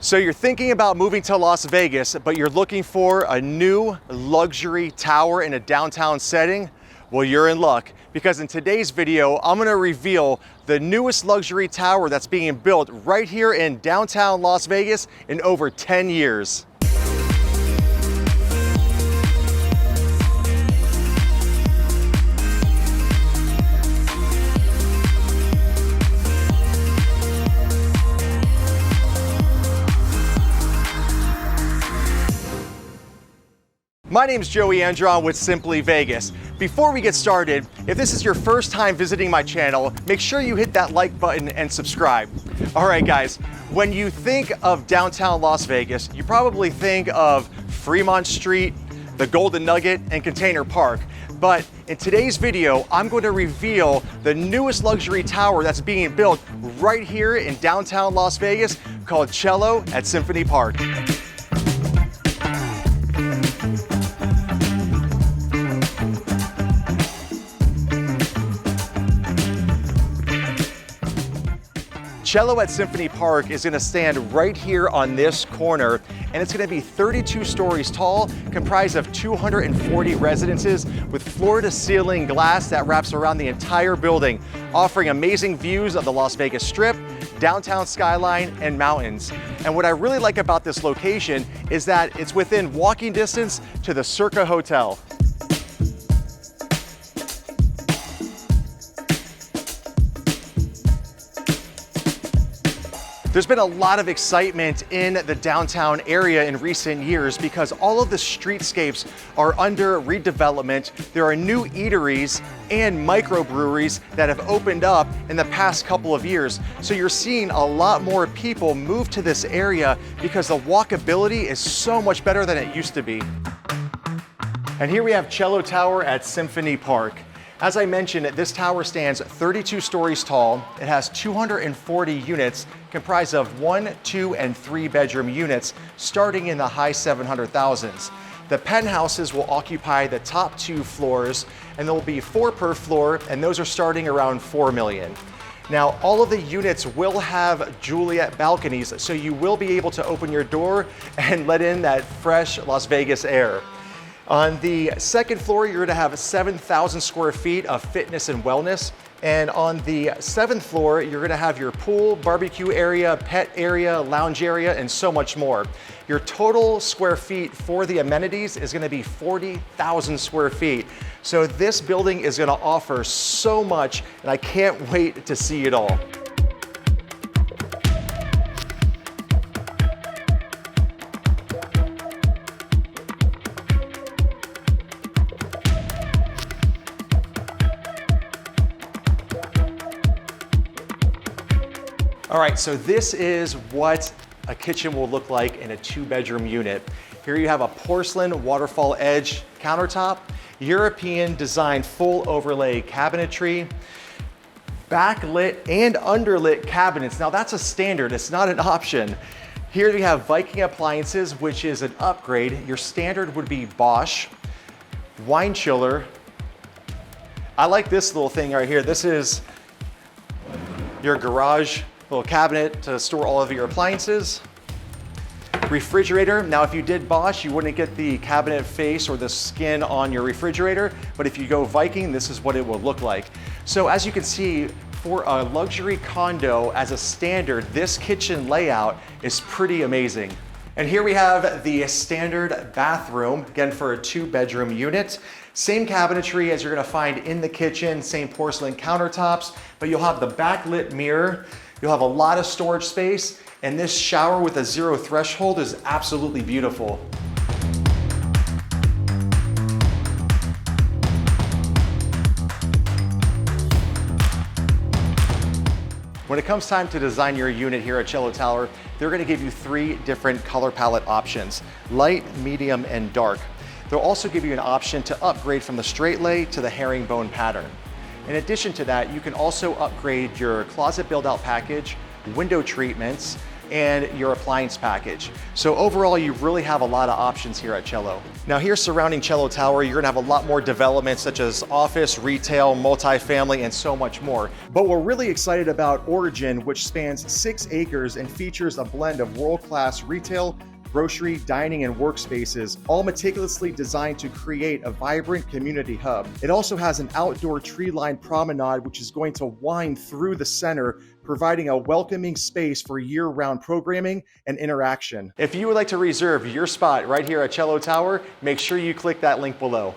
So you're thinking about moving to Las Vegas, but you're looking for a new luxury tower in a downtown setting? Well, you're in luck, because in today's video, I'm gonna reveal the newest luxury tower that's being built right here in downtown Las Vegas in over 10 years. My name's Joey Andron with Simply Vegas. Before we get started, if this is your first time visiting my channel, make sure you hit that like button and subscribe. All right, guys, when you think of downtown Las Vegas, you probably think of Fremont Street, the Golden Nugget, and Container Park. But in today's video, I'm going to reveal the newest luxury tower that's being built right here in downtown Las Vegas called Cello at Symphony Park. Cello at Symphony Park is going to stand right here on this corner, and it's going to be 32 stories tall, comprised of 240 residences with floor-to-ceiling glass that wraps around the entire building, offering amazing views of the Las Vegas Strip, downtown skyline, and mountains. And what I really like about this location is that it's within walking distance to the Circa Hotel. There's been a lot of excitement in the downtown area in recent years because all of the streetscapes are under redevelopment. There are new eateries and microbreweries that have opened up in the past couple of years. So you're seeing a lot more people move to this area because the walkability is so much better than it used to be. And here we have Cello Tower at Symphony Park. As I mentioned, this tower stands 32 stories tall. It has 240 units comprised of 1, 2, and 3 bedroom units starting in the high 700,000s. The penthouses will occupy the top 2 floors, and there will be 4 per floor, and those are starting around $4 million. Now, all of the units will have Juliet balconies, so you will be able to open your door and let in that fresh Las Vegas air. On the second floor, you're gonna have 7,000 square feet of fitness and wellness. And on the 7th floor, you're gonna have your pool, barbecue area, pet area, lounge area, and so much more. Your total square feet for the amenities is gonna be 40,000 square feet. So this building is gonna offer so much, and I can't wait to see it all. All right, so this is what a kitchen will look like in a 2-bedroom unit. Here you have a porcelain waterfall edge countertop, European design full overlay cabinetry, backlit and underlit cabinets. Now that's a standard, it's not an option. Here you have Viking appliances, which is an upgrade. Your standard would be Bosch, wine chiller. I like this little thing right here. This is your garage little cabinet to store all of your appliances. Refrigerator. Now, if you did Bosch, you wouldn't get the cabinet face or the skin on your refrigerator, but if you go Viking, this is what it will look like. So as you can see, for a luxury condo as a standard, this kitchen layout is pretty amazing. And here we have the standard bathroom, again for a 2-bedroom unit. Same cabinetry as you're gonna find in the kitchen, same porcelain countertops, but you'll have the backlit mirror. You'll have a lot of storage space, and this shower with a 0 threshold is absolutely beautiful. When it comes time to design your unit here at Cello Tower, they're gonna give you 3 different color palette options: light, medium, and dark. They'll also give you an option to upgrade from the straight lay to the herringbone pattern. In addition to that, you can also upgrade your closet build-out package, window treatments, and your appliance package. So overall, you really have a lot of options here at Cello. Now here surrounding Cello Tower, you're gonna have a lot more developments such as office, retail, multifamily, and so much more. But we're really excited about Origin, which spans 6 acres and features a blend of world-class retail, grocery, dining, and workspaces, all meticulously designed to create a vibrant community hub. It also has an outdoor tree-lined promenade, which is going to wind through the center, providing a welcoming space for year-round programming and interaction. If you would like to reserve your spot right here at Cello Tower, make sure you click that link below.